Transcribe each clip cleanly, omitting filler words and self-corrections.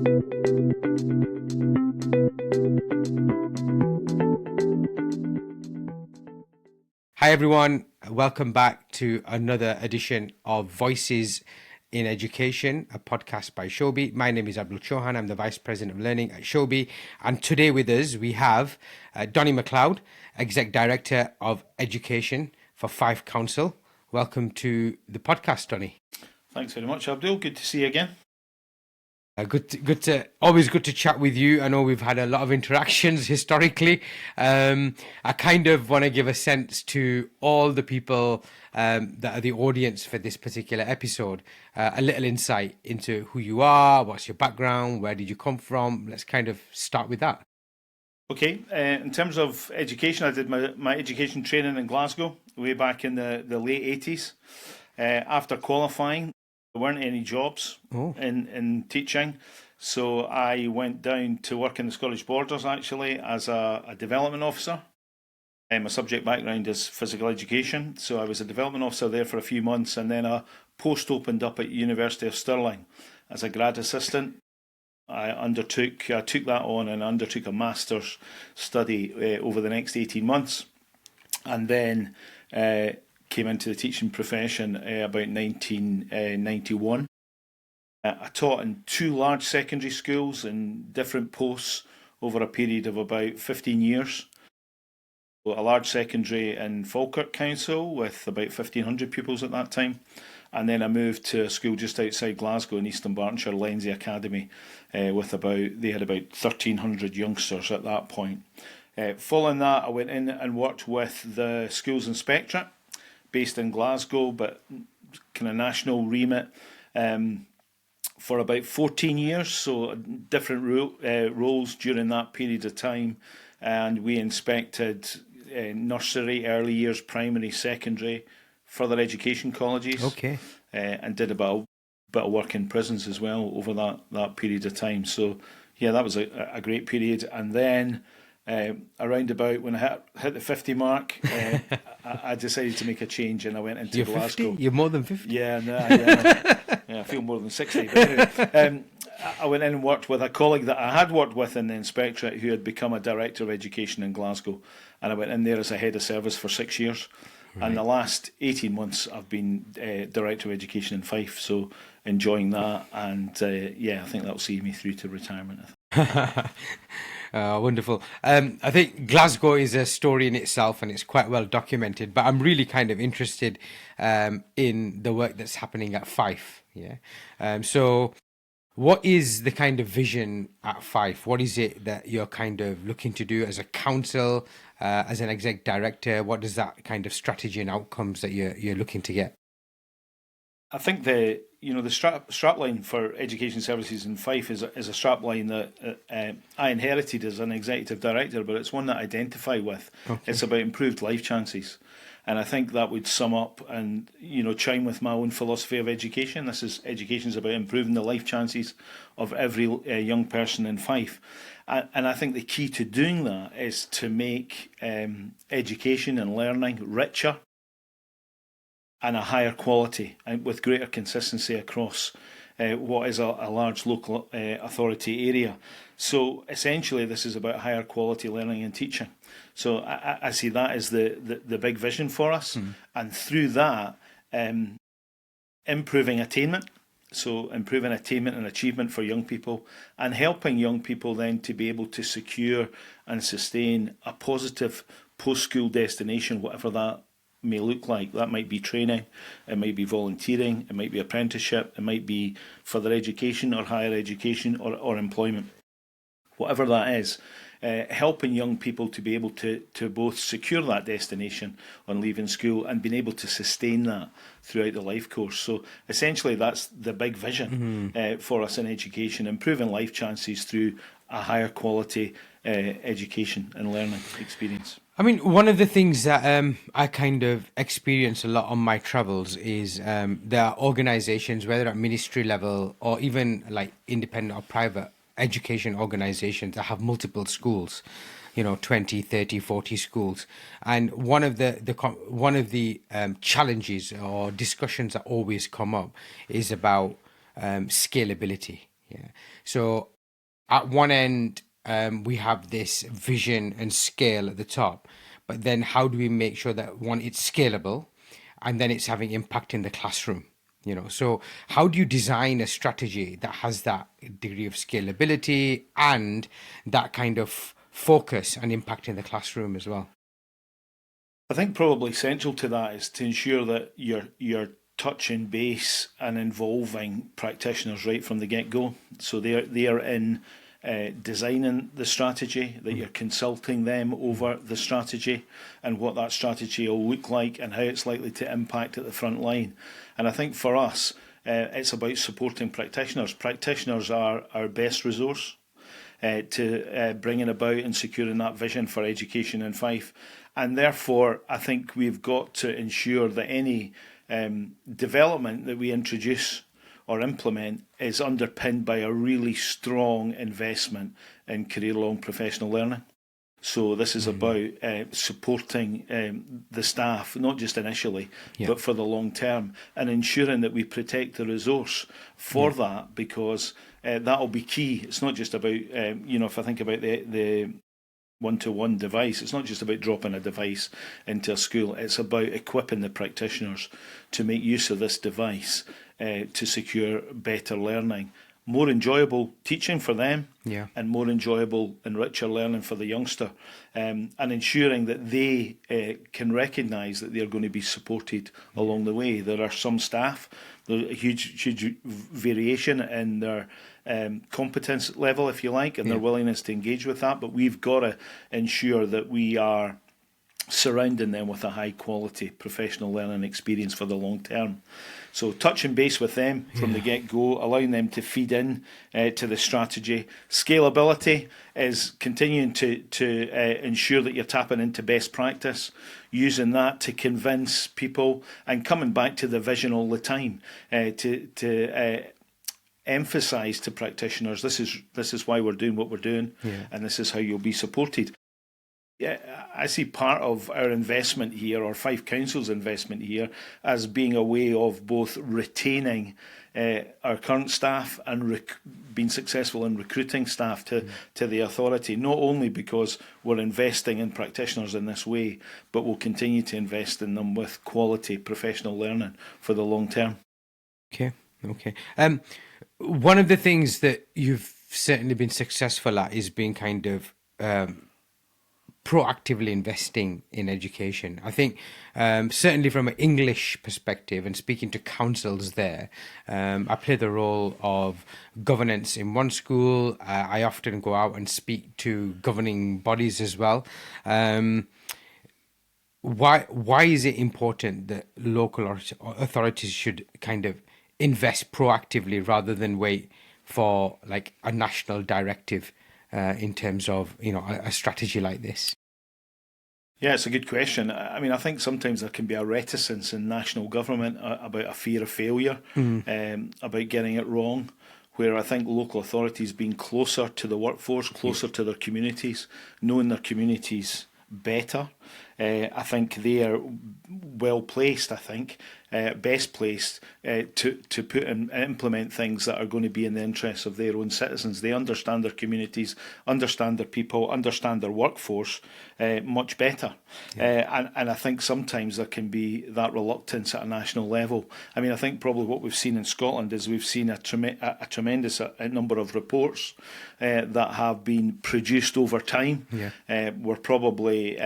Hi everyone, welcome back to another edition of Voices in Education, a podcast by Showbie. My name is Abdul Chohan, I'm the Vice President of Learning at Showbie, and today with us we have Donnie Macleod, Exec Director of Education for Fife Council. Welcome to the podcast, Donnie. Thanks very much, Abdul. Good to see you again. Always good to chat with you. I know we've had a lot of interactions historically. I kind of want to give a sense to all the people that are the audience for this particular episode, a little insight into who you are, what's your background, where did you come from. Let's kind of start with that. Okay, in terms of education, I did my education training in Glasgow way back in the late 80s. After qualifying, there weren't any jobs in teaching, so I went down to work in the Scottish Borders actually as a development officer. My subject background is physical education, so I was a development officer there for a few months, and then a post opened up at University of Stirling as a grad assistant. I took that on and undertook a master's study over the next 18 months, and then came into the teaching profession about 1991. I taught in 2 large secondary schools in different posts over a period of about 15 years. A large secondary in Fife Council with about 1,500 pupils at that time. And then I moved to a school just outside Glasgow in East Dunbartonshire, Lenzie Academy, they had about 1,300 youngsters at that point. Following that, I went in and worked with the Schools Inspectorate, based in Glasgow, but kind of national remit, for about 14 years, so different roles during that period of time. And we inspected nursery, early years, primary, secondary, further education colleges. Okay. And did a bit of work in prisons as well over that period of time. So yeah, that was a great period. And then around about when I hit the 50 mark, I decided to make a change, and I went into Glasgow. 50? You're more than 50? Yeah, yeah, I feel more than 60. But anyway, I went in and worked with a colleague that I had worked with in the Inspectorate who had become a Director of Education in Glasgow, and I went in there as a Head of Service for 6 years. Right. And the last 18 months I've been Director of Education in Fife, so enjoying that, and I think that'll see me through to retirement. Wonderful. I think Glasgow is a story in itself, and it's quite well documented, but I'm really kind of interested in the work that's happening at Fife. So what is the kind of vision at Fife? What is it that you're kind of looking to do as a council, as an exec director? What is that kind of strategy and outcomes that you're looking to get? I think the strapline for education services in Fife is a strapline that I inherited as an executive director, but it's one that I identify with. Okay. It's about improved life chances, and I think that would sum up and chime with my own philosophy of education. Education is about improving the life chances of every young person in Fife, and I think the key to doing that is to make education and learning richer and a higher quality, and with greater consistency across what is a large local authority area. So essentially this is about higher quality learning and teaching. So I see that as the big vision for us, and through that improving attainment. So improving attainment and achievement for young people, and helping young people then to be able to secure and sustain a positive post-school destination, whatever that may look like. That might be training, it might be volunteering, it might be apprenticeship, it might be further education or higher education or employment. Whatever that is, helping young people to be able to both secure that destination on leaving school and being able to sustain that throughout the life course. So essentially that's the big vision for us in education, improving life chances through a higher quality education and learning experience. I mean, one of the things that I kind of experience a lot on my travels is there are organizations, whether at ministry level or even like independent or private education organizations that have multiple schools, 20, 30, 40 schools. And one of the challenges or discussions that always come up is about scalability. Yeah. So at one end, we have this vision and scale at the top, but then how do we make sure that one, it's scalable, and then it's having impact in the classroom? So how do you design a strategy that has that degree of scalability and that kind of focus and impact in the classroom as well? I think probably central to that is to ensure that you're touching base and involving practitioners right from the get-go. So they're in designing the strategy, that you're consulting them over the strategy and what that strategy will look like and how it's likely to impact at the front line. And I think for us, it's about supporting practitioners. Practitioners are our best resource to bringing about and securing that vision for education in Fife. And therefore, I think we've got to ensure that any development that we introduce or implement is underpinned by a really strong investment in career-long professional learning. So this is about supporting the staff, not just initially, but for the long term, and ensuring that we protect the resource for that, because that will be key. It's not just about, if I think about the one-to-one device, it's not just about dropping a device into a school, it's about equipping the practitioners to make use of this device to secure better learning, more enjoyable teaching for them, and more enjoyable and richer learning for the youngster, and ensuring that they can recognise that they're going to be supported along the way. There are some staff, there's a huge variation in their competence level, if you like, and their willingness to engage with that, but we've got to ensure that we are surrounding them with a high quality professional learning experience for the long term. So touching base with them from the get-go, allowing them to feed in to the strategy. Scalability is continuing to ensure that you're tapping into best practice, using that to convince people, and coming back to the vision all the time to emphasise to practitioners, this is why we're doing what we're doing, and this is how you'll be supported. I see part of our investment here, or Fife Council's investment here, as being a way of both retaining our current staff and being successful in recruiting staff to the authority, not only because we're investing in practitioners in this way, but we'll continue to invest in them with quality professional learning for the long term. Okay. One of the things that you've certainly been successful at is being kind of proactively investing in education. I think certainly from an English perspective and speaking to councils there, I play the role of governance in one school. I often go out and speak to governing bodies as well. Why is it important that local authorities should kind of invest proactively rather than wait for like a national directive in terms of a strategy like this? Yeah, it's a good question. I mean, I think sometimes there can be a reticence in national government about a fear of failure, about getting it wrong, where I think local authorities being closer to the workforce, closer to their communities, knowing their communities better. I think they are well placed, best placed to put and implement things that are going to be in the interests of their own citizens. They understand their communities, understand their people, understand their workforce much better. And I think sometimes there can be that reluctance at a national level. I mean, I think probably what we've seen in Scotland is we've seen a tremendous number of reports that have been produced over time. We're probably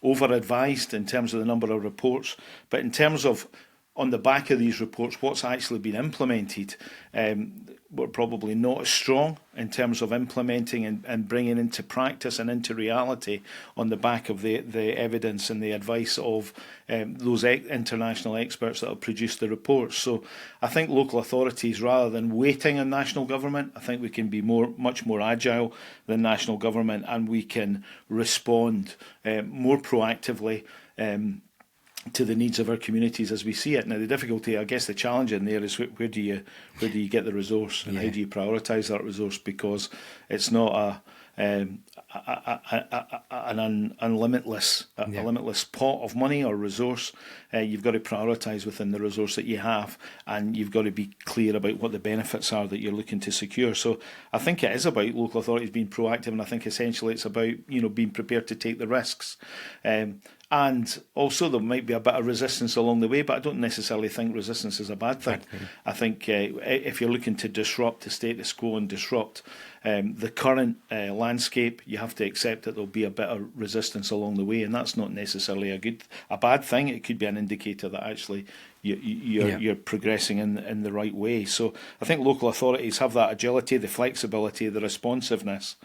over-advised in terms of the number of reports, but in terms of on the back of these reports, what's actually been implemented, we're probably not as strong in terms of implementing and bringing into practice and into reality on the back of the evidence and the advice of those international experts that have produced the reports. So I think local authorities, rather than waiting on national government, I think we can be much more agile than national government, and we can respond more proactively to the needs of our communities as we see it. Now, the difficulty, I guess, the challenge in there is where do you get the resource, and how do you prioritise that resource? Because it's not an limitless pot of money or resource. You've got to prioritise within the resource that you have, and you've got to be clear about what the benefits are that you're looking to secure. So I think it is about local authorities being proactive, and I think essentially it's about being prepared to take the risks. And also there might be a bit of resistance along the way, but I don't necessarily think resistance is a bad thing. I think if you're looking to disrupt the status quo and disrupt the current landscape, you have to accept that there'll be a bit of resistance along the way, and that's not necessarily a bad thing. It could be an indicator that actually you're progressing in the right way. So I think local authorities have that agility, the flexibility, the responsiveness,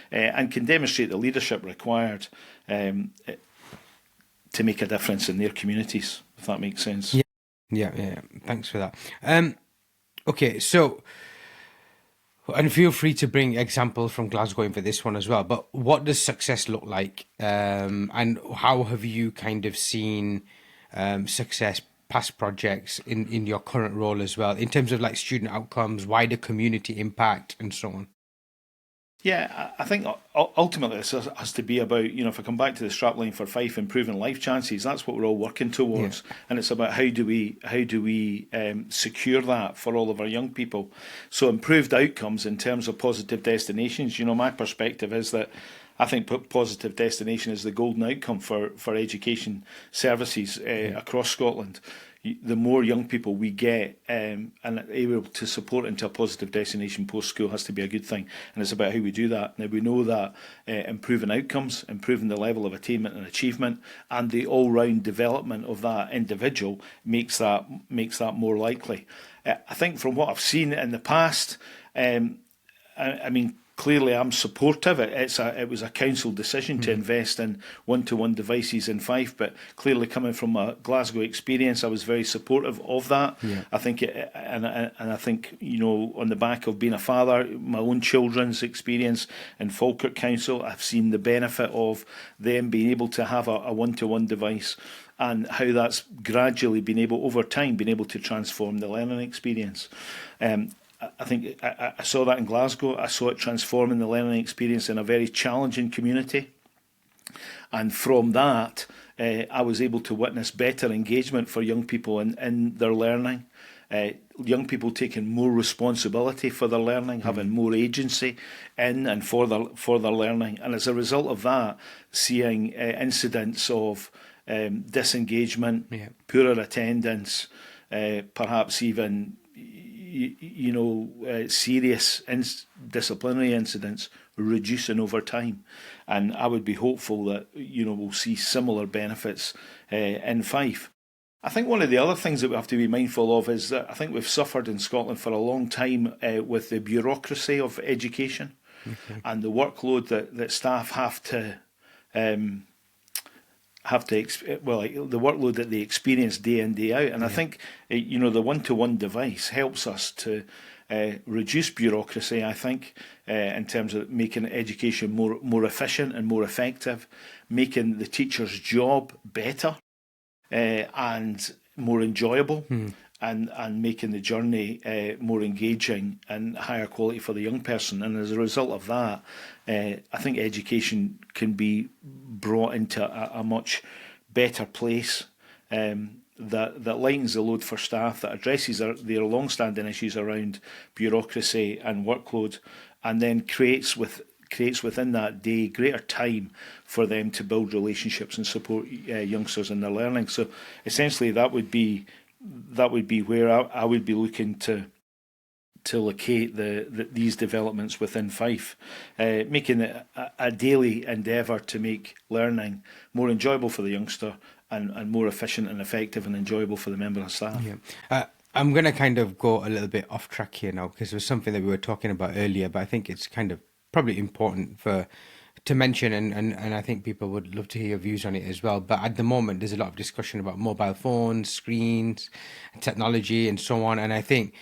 and can demonstrate the leadership required to make a difference in their communities, if that makes sense. Yeah. Thanks for that. Okay, so, and feel free to bring examples from Glasgow in for this one as well, but what does success look like? And how have you kind of seen success, past projects in your current role as well, in terms of like student outcomes, wider community impact, and so on? Yeah, I think ultimately this has to be about, if I come back to the strapline for Fife, improving life chances, that's what we're all working towards. And it's about how do we secure that for all of our young people. So improved outcomes in terms of positive destinations. My perspective is that I think positive destination is the golden outcome for education services across Scotland. The more young people we get and able to support into a positive destination post-school has to be a good thing. And it's about how we do that. Now, we know that improving outcomes, improving the level of attainment and achievement, and the all-round development of that individual makes that more likely. I think from what I've seen in the past, I mean, clearly I'm supportive. It was a council decision to invest in one-to-one devices in Fife, but clearly coming from a Glasgow experience, I was very supportive of that. I think I think on the back of being a father, my own children's experience in Falkirk Council, I've seen the benefit of them being able to have a one-to-one device, and how that's gradually been able to transform the learning experience. I think I saw that in Glasgow. I saw it transforming the learning experience in a very challenging community. And from that, I was able to witness better engagement for young people in their learning. Young people taking more responsibility for their learning, having more agency in and for their learning. And as a result of that, seeing incidents of disengagement, poorer attendance, perhaps even serious disciplinary incidents reducing over time. And I would be hopeful that we'll see similar benefits in Fife. I think one of the other things that we have to be mindful of is that I think we've suffered in Scotland for a long time with the bureaucracy of education and the workload that staff have to the workload that they experience day in, day out. And I think, the one-to-one device helps us to reduce bureaucracy, I think, in terms of making education more efficient and more effective, making the teacher's job better and more enjoyable. And making the journey more engaging and higher quality for the young person. And as a result of that, I think education can be brought into a much better place that lightens the load for staff, that addresses their long-standing issues around bureaucracy and workload, and then creates within that day greater time for them to build relationships and support youngsters in their learning. So essentially that would be where I would be looking to locate these developments within Fife, making it a daily endeavour to make learning more enjoyable for the youngster and more efficient and effective and enjoyable for the member of staff. I'm going to kind of go a little bit off track here now, because it was something that we were talking about earlier, but I think it's kind of probably important to mention, and I think people would love to hear your views on it as well. But at the moment, there's a lot of discussion about mobile phones, screens, technology, and so on. And I think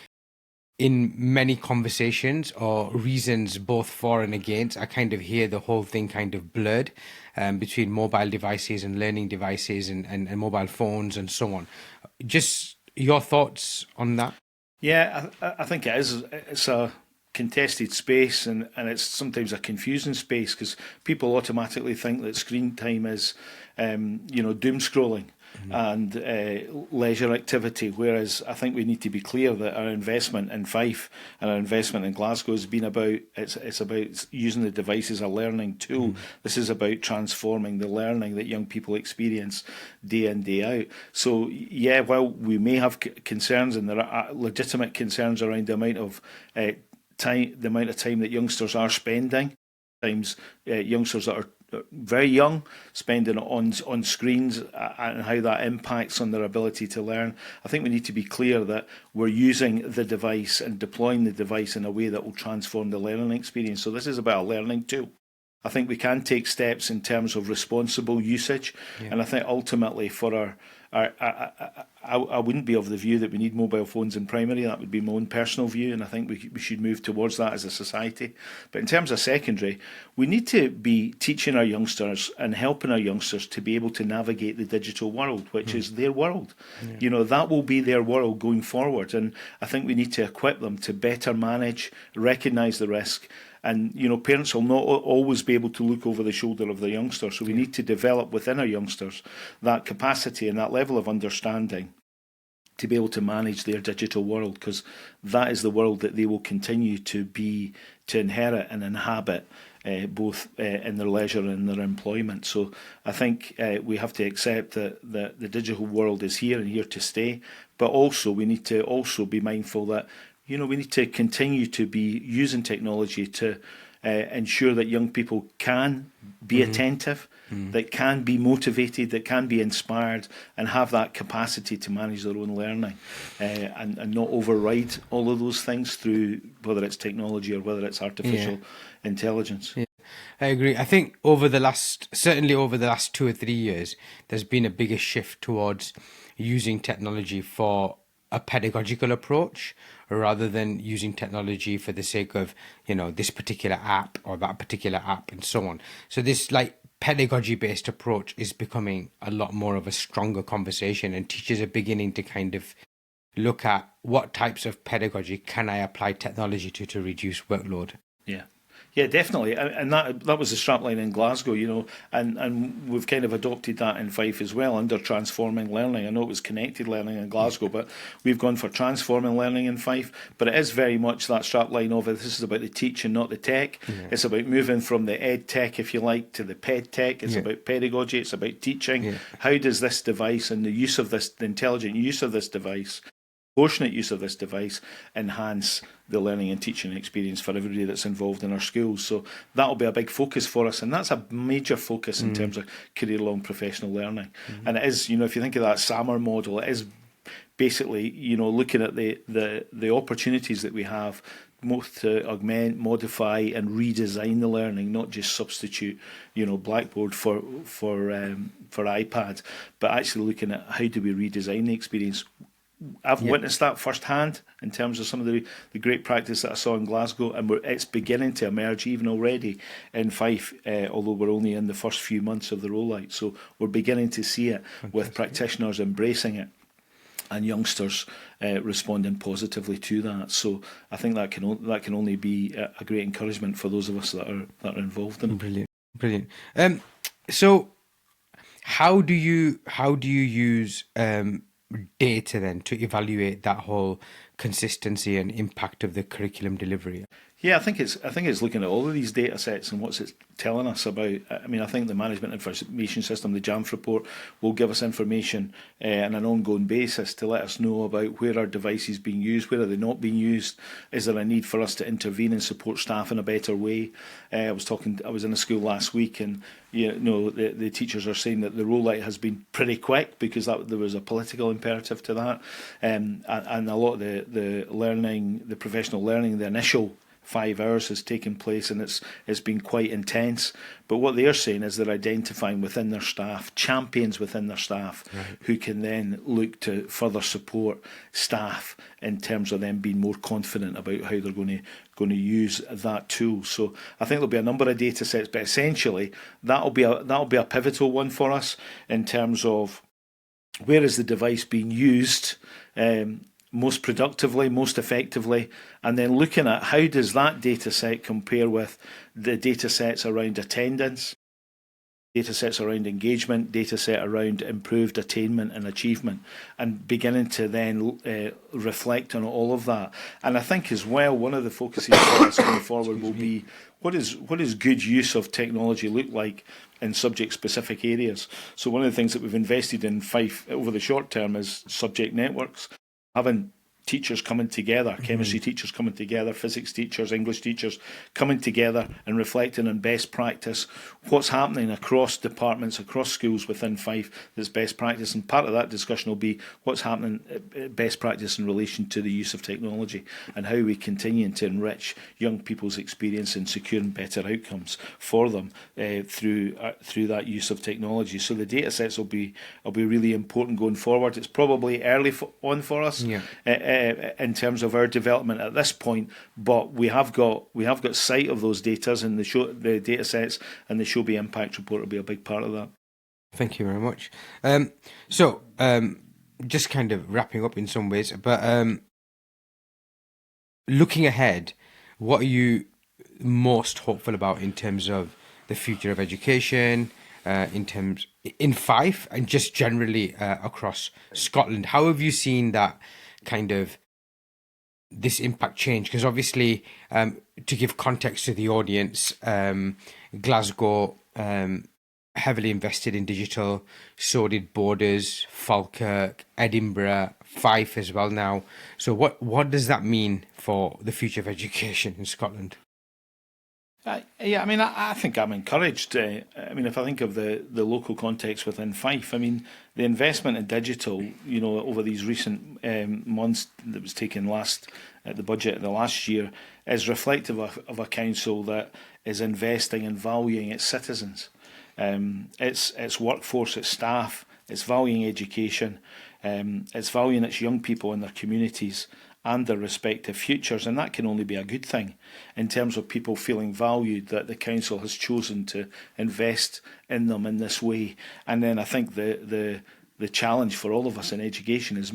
in many conversations or reasons both for and against, I kind of hear the whole thing kind of blurred between mobile devices and learning devices and mobile phones and so on. Just your thoughts on that? Yeah, I think it is. It's a contested space, and it's sometimes a confusing space because people automatically think that screen time is, doom scrolling and leisure activity. Whereas I think we need to be clear that our investment in Fife and our investment in Glasgow has been about it's about using the device as a learning tool. This is about transforming the learning that young people experience day in, day out. So yeah, while we may have concerns, and there are legitimate concerns around the amount of time that youngsters are spending. Times youngsters that are very young spending on screens and how that impacts on their ability to learn. I think we need to be clear that we're using the device and deploying the device in a way that will transform the learning experience. So this is about a learning tool. I think we can take steps in terms of responsible usage, and I think ultimately for I wouldn't be of the view that we need mobile phones in primary. That would be my own personal view, and I think we should move towards that as a society. But in terms of secondary, we need to be teaching our youngsters and helping our youngsters to be able to navigate the digital world, which is their world. That will be their world going forward, and I think we need to equip them to better manage, recognise the risk. And, parents will not always be able to look over the shoulder of their youngsters. So we need to develop within our youngsters that capacity and that level of understanding to be able to manage their digital world, because that is the world that they will continue to inherit and inhabit, both in their leisure and their employment. So I think we have to accept that the digital world is here and here to stay, but also we need to also be mindful that we need to continue to be using technology to ensure that young people can be attentive, that can be motivated, that can be inspired, and have that capacity to manage their own learning, and not override all of those things through whether it's technology or whether it's artificial intelligence. Yeah. I agree. I think certainly over the last 2 or 3 years, there's been a bigger shift towards using technology for a pedagogical approach rather than using technology for the sake of, this particular app or that particular app and so on. So this pedagogy-based approach is becoming a lot more of a stronger conversation, and teachers are beginning to kind of look at what types of pedagogy can I apply technology to reduce workload. Yeah, definitely, and that was the strapline in Glasgow, and we've kind of adopted that in Fife as well under transforming learning. I know it was connected learning in Glasgow, but we've gone for transforming learning in Fife. But it is very much that strapline of this is about the teaching, not the tech. It's about moving from the ed tech, if you like, to the ped tech. It's about pedagogy. It's about teaching. How does this device and the intelligent use of this device, proportionate use of this device, enhance the learning and teaching experience for everybody that's involved in our schools? So that'll be a big focus for us, and that's a major focus in terms of career-long professional learning. And it is, if you think of that SAMR model, it is basically, looking at the opportunities that we have both to augment, modify, and redesign the learning, not just substitute, Blackboard for iPad, but actually looking at how do we redesign the experience. I've witnessed that firsthand in terms of some of the great practice that I saw in Glasgow, and it's beginning to emerge even already in Fife, although we're only in the first few months of the rollout. So we're beginning to see it with practitioners embracing it and youngsters responding positively to that. So I think that can only be a great encouragement for those of us that are involved in it. Brilliant. So how do you use data then to evaluate that whole consistency and impact of the curriculum delivery? Yeah, I think it's looking at all of these data sets and what's it telling us about. I mean, I think the Management Information System, the JAMF report, will give us information on an ongoing basis to let us know about where our devices are being used, where are they not being used, is there a need for us to intervene and support staff in a better way. I was in a school last week, and the teachers are saying that the rollout has been pretty quick because there was a political imperative to that, and a lot of the learning, the professional learning, the initial 5 hours has taken place, and it's been quite intense. But what they're saying is they're identifying within their staff, champions within their staff, who can then look to further support staff in terms of them being more confident about how they're going to use that tool. So I think there'll be a number of data sets, but essentially that'll be a pivotal one for us in terms of where is the device being used most productively, most effectively, and then looking at how does that data set compare with the data sets around attendance, data sets around engagement, data set around improved attainment and achievement, and beginning to then reflect on all of that. And I think as well, one of the focuses for us going forward will be what is good use of technology look like in subject-specific areas. So one of the things that we've invested in Fife over the short term is subject networks, having teachers coming together, chemistry teachers coming together, physics teachers, English teachers coming together and reflecting on best practice, what's happening across departments, across schools within Fife that's best practice. And part of that discussion will be what's happening best practice in relation to the use of technology and how we continue to enrich young people's experience in securing better outcomes for them through that use of technology. So the data sets will be really important going forward. It's probably early on for us. In terms of our development at this point, but we have got sight of those data, and the data sets and the Showbie impact report will be a big part of that. Thank you very much. Just kind of wrapping up in some ways, but looking ahead, what are you most hopeful about in terms of the future of education, in Fife and just generally across Scotland? How have you seen that kind of this impact change? Because obviously, to give context to the audience, Glasgow heavily invested in digital, so did Borders, Falkirk, Edinburgh, Fife as well now. So what does that mean for the future of education in Scotland? I think I'm encouraged. If I think of the local context within Fife, the investment in digital, over these recent months that was taken at the budget of the last year, is reflective of a council that is investing and valuing its citizens, its workforce, its staff, it's valuing education, it's valuing its young people in their communities and their respective futures, and that can only be a good thing in terms of people feeling valued that the council has chosen to invest in them in this way. And then I think the challenge for all of us in education is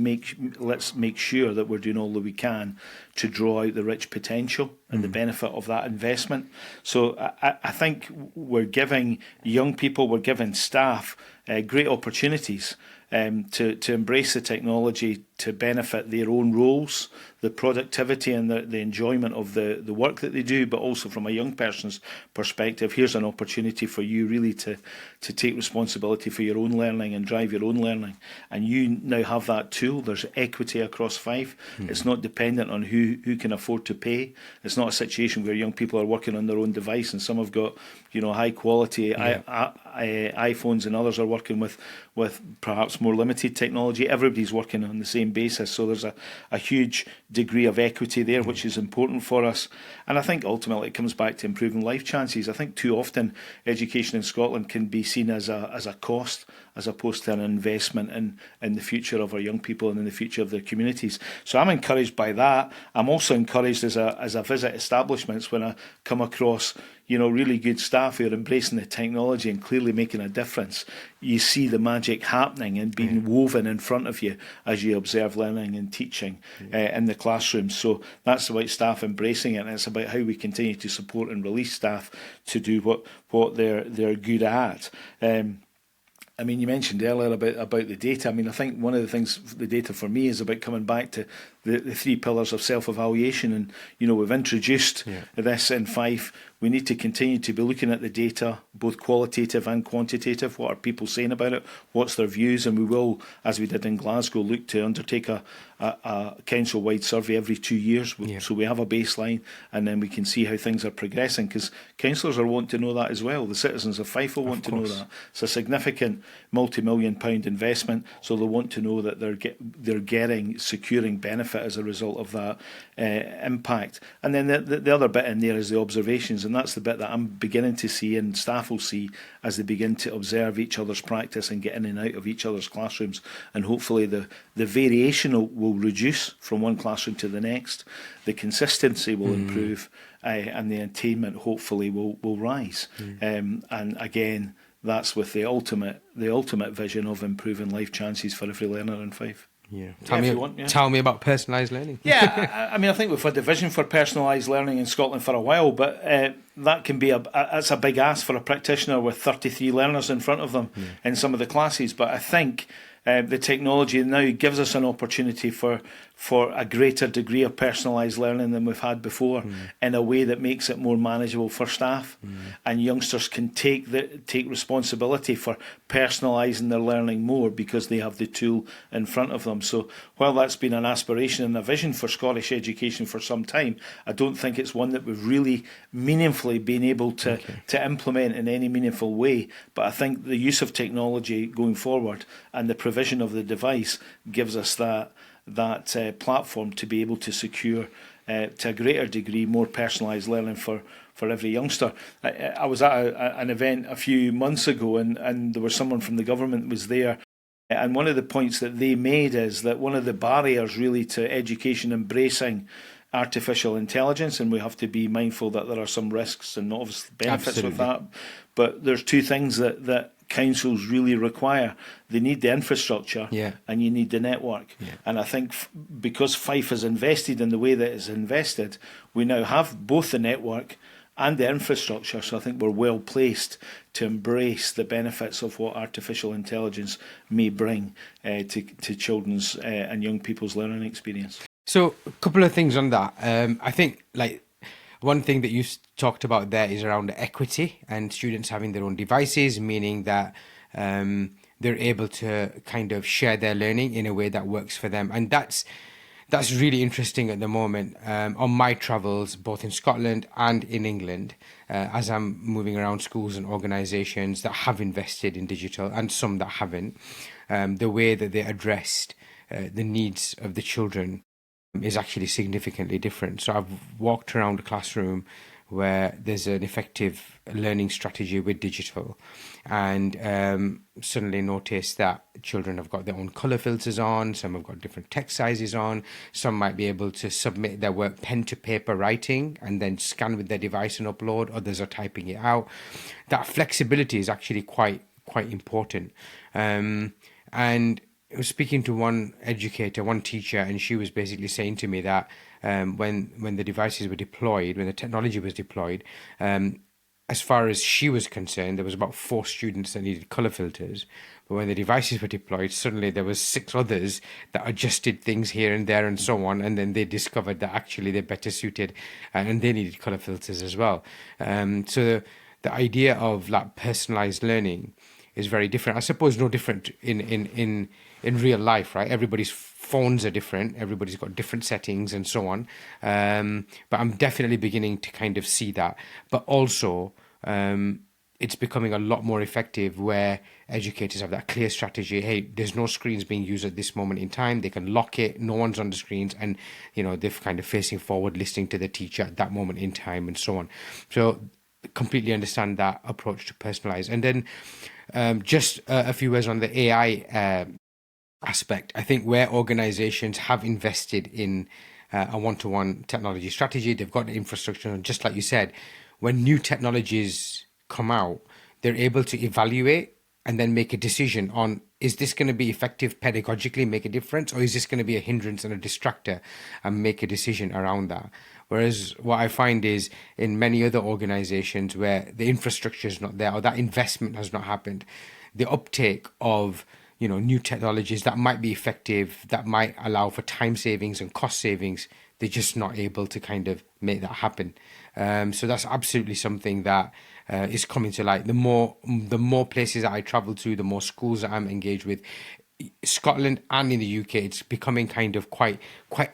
let's make sure that we're doing all that we can to draw out the rich potential and the benefit of that investment. So I think we're giving young people, we're giving staff great opportunities to embrace the technology to benefit their own roles, the productivity and the enjoyment of the work that they do, but also from a young person's perspective, here's an opportunity for you really to take responsibility for your own learning and drive your own learning. And you now have that tool. There's equity across Fife. It's not dependent on who can afford to pay. It's not a situation where young people are working on their own device and some have got high quality iPhones and others are working with perhaps more limited technology. Everybody's working on the same basis, so there's a huge degree of equity there, which is important for us. And I think ultimately it comes back to improving life chances. I think too often education in Scotland can be seen as a cost as opposed to an investment in the future of our young people and in the future of their communities. So I'm encouraged by that. I'm also encouraged as I visit establishments when I come across really good staff who are embracing the technology and clearly making a difference. You see the magic happening and being woven in front of you as you observe learning and teaching in the classroom. So that's about staff embracing it, and it's about how we continue to support and release staff to do what they're good at. You mentioned earlier about the data. I think one of the things, the data for me is about coming back to the three pillars of self-evaluation. And, we've introduced this in Fife. We need to continue to be looking at the data, both qualitative and quantitative. What are people saying about it? What's their views? And we will, as we did in Glasgow, look to undertake a council-wide survey every 2 years. So we have a baseline, and then we can see how things are progressing, because councillors are wanting to know that as well. The citizens of Fife will want to know that. It's a significant multi-million-pound investment, so they'll want to know that they're securing benefits benefit as a result of that impact. And then the other bit in there is the observations, and that's the bit that I'm beginning to see, and staff will see as they begin to observe each other's practice and get in and out of each other's classrooms. And hopefully the variation will reduce from one classroom to the next. The consistency will improve, and the attainment hopefully will rise. And again, that's with the ultimate vision of improving life chances for every learner in Fife. Yeah. Tell me about personalised learning. Yeah, I mean, I think we've had the vision for personalised learning in Scotland for a while, but that can be that's a big ask for a practitioner with 33 learners in front of them in some of the classes. But I think the technology now gives us an opportunity for a greater degree of personalised learning than we've had before, in a way that makes it more manageable for staff, and youngsters can take responsibility for personalising their learning more because they have the tool in front of them. So while that's been an aspiration and a vision for Scottish education for some time, I don't think it's one that we've really meaningfully been able to implement in any meaningful way. But I think the use of technology going forward and the provision of the device gives us that platform to be able to secure to a greater degree more personalised learning for every youngster. I was at an event a few months ago, and there was someone from the government was there, and one of the points that they made is that one of the barriers really to education embracing artificial intelligence, and we have to be mindful that there are some risks and obviously benefits with that, but there's two things that councils really require. They need the infrastructure, and you need the network. And I think because Fife has invested in the way that it's invested, we now have both the network and the infrastructure, so I think we're well placed to embrace the benefits of what artificial intelligence may bring to children's and young people's learning experience. So a couple of things on that. I think one thing that you talked about there is around equity and students having their own devices, meaning that they're able to kind of share their learning in a way that works for them. And that's really interesting at the moment on my travels, both in Scotland and in England, as I'm moving around schools and organisations that have invested in digital and some that haven't. The way that they addressed the needs of the children is actually significantly different. So I've walked around a classroom where there's an effective learning strategy with digital, and suddenly noticed that children have got their own colour filters on, some have got different text sizes on, some might be able to submit their work pen to paper writing and then scan with their device and upload, others are typing it out. That flexibility is actually quite important. And I was speaking to one educator, one teacher, and she was basically saying to me that when the devices were deployed, when the technology was deployed, as far as she was concerned, there was about 4 students that needed colour filters. But when the devices were deployed, suddenly there was 6 others that adjusted things here and there and so on. And then they discovered that actually they're better suited and they needed colour filters as well. So the idea of personalised learning is very different. I suppose no different in real life, right? Everybody's phones are different. Everybody's got different settings and so on. But I'm definitely beginning to kind of see that. But also, it's becoming a lot more effective where educators have that clear strategy. Hey, there's no screens being used at this moment in time. They can lock it. No one's on the screens. And, they're kind of facing forward, listening to the teacher at that moment in time and so on. So completely understand that approach to personalize. And then just a few words on the AI aspect. I think where organizations have invested in a one-to-one technology strategy, they've got the infrastructure, and just like you said, when new technologies come out, they're able to evaluate and then make a decision on, is this going to be effective pedagogically, make a difference, or is this going to be a hindrance and a distractor, and make a decision around that. Whereas what I find is in many other organizations where the infrastructure is not there or that investment has not happened, the uptake of new technologies that might be effective, that might allow for time savings and cost savings, they're just not able to kind of make that happen. So that's absolutely something that is coming to light. The more places that I travel to, the more schools that I'm engaged with, Scotland and in the UK, it's becoming kind of quite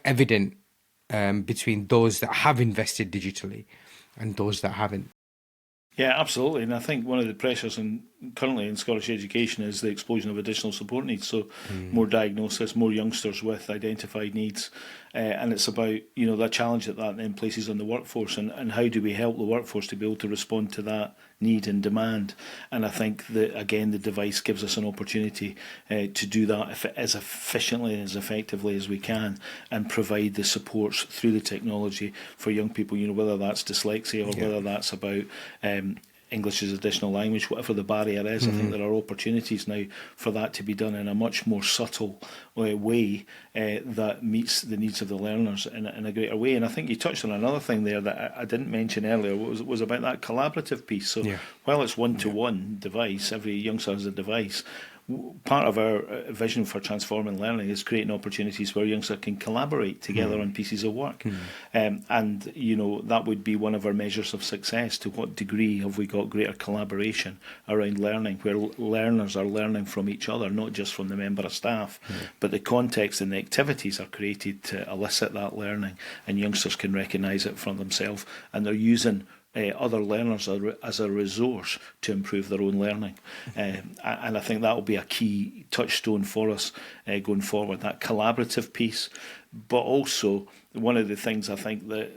evident between those that have invested digitally and those that haven't. Yeah, absolutely. And I think one of the pressures in currently in Scottish education is the explosion of additional support needs. So more diagnosis, more youngsters with identified needs. And it's about, the challenge that then places on the workforce, and how do we help the workforce to be able to respond to that need and demand. And I think that, again, the device gives us an opportunity to do that as efficiently and as effectively as we can, and provide the supports through the technology for young people, whether that's dyslexia or whether that's about English as additional language, whatever the barrier is. I think there are opportunities now for that to be done in a much more subtle way that meets the needs of the learners in a greater way. And I think you touched on another thing there that I didn't mention earlier, was about that collaborative piece. So while it's one-to-one device, every youngster has a device, part of our vision for transforming learning is creating opportunities where youngsters can collaborate together on pieces of work. And, that would be one of our measures of success. To what degree have we got greater collaboration around learning, where learners are learning from each other, not just from the member of staff, but the context and the activities are created to elicit that learning, and youngsters can recognise it for themselves, and they're using other learners as a resource to improve their own learning. And I think that will be a key touchstone for us going forward, that collaborative piece. But also, one of the things I think that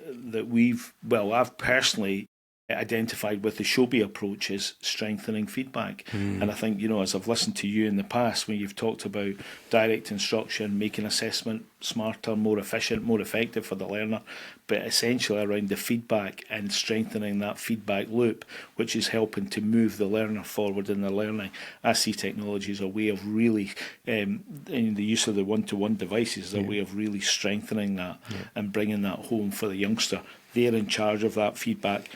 I've personally identified with the Showbie approach is strengthening feedback. And I think, as I've listened to you in the past, when you've talked about direct instruction, making assessment smarter, more efficient, more effective for the learner, but essentially around the feedback and strengthening that feedback loop, which is helping to move the learner forward in their learning. I see technology as a way of really, in the use of the one-to-one devices, a way of really strengthening that and bringing that home for the youngster. They're in charge of that feedback,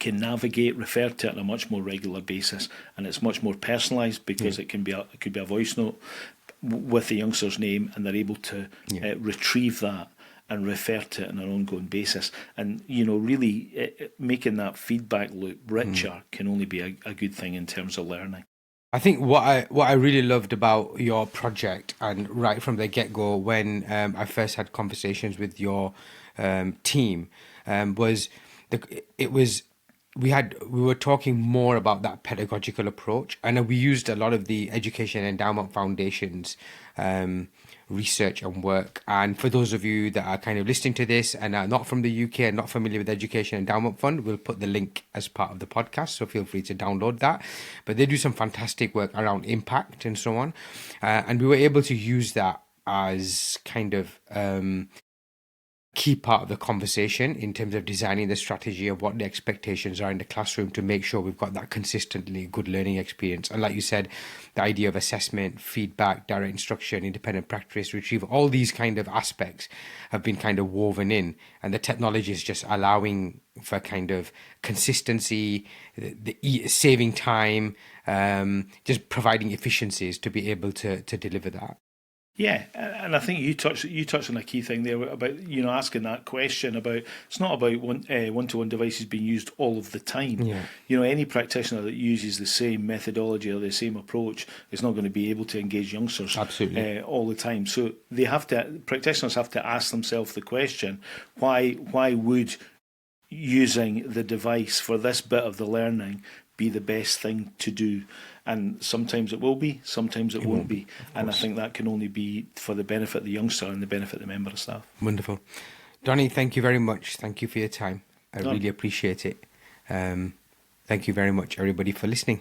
can navigate, refer to it on a much more regular basis, and it's much more personalised, because it could be a voice note with the youngster's name, and they're able to retrieve that and refer to it on an ongoing basis. And really making that feedback loop richer can only be a good thing in terms of learning. I think what I really loved about your project, and right from the get-go, when I first had conversations with your team, was we were talking more about that pedagogical approach, and we used a lot of the Education Endowment Foundation's research and work. And for those of you that are kind of listening to this and are not from the UK and not familiar with the Education Endowment Fund, we'll put the link as part of the podcast, so feel free to download that. But they do some fantastic work around impact and so on, and we were able to use that as kind of key part of the conversation in terms of designing the strategy of what the expectations are in the classroom, to make sure we've got that consistently good learning experience. And like you said, the idea of assessment, feedback, direct instruction, independent practice, retrieval, all these kind of aspects have been kind of woven in, and the technology is just allowing for kind of consistency, saving time, just providing efficiencies to be able to deliver that. Yeah, and I think you touched on a key thing there about asking that question about, it's not about one-to-one devices being used all of the time. Any practitioner that uses the same methodology or the same approach is not going to be able to engage youngsters all the time. So practitioners have to ask themselves the question: why would using the device for this bit of the learning be the best thing to do? And sometimes it will be, sometimes it won't be. And I think that can only be for the benefit of the youngster and the benefit of the member of staff. Wonderful. Donnie, thank you very much. Thank you for your time. I really appreciate it. Thank you very much, everybody, for listening.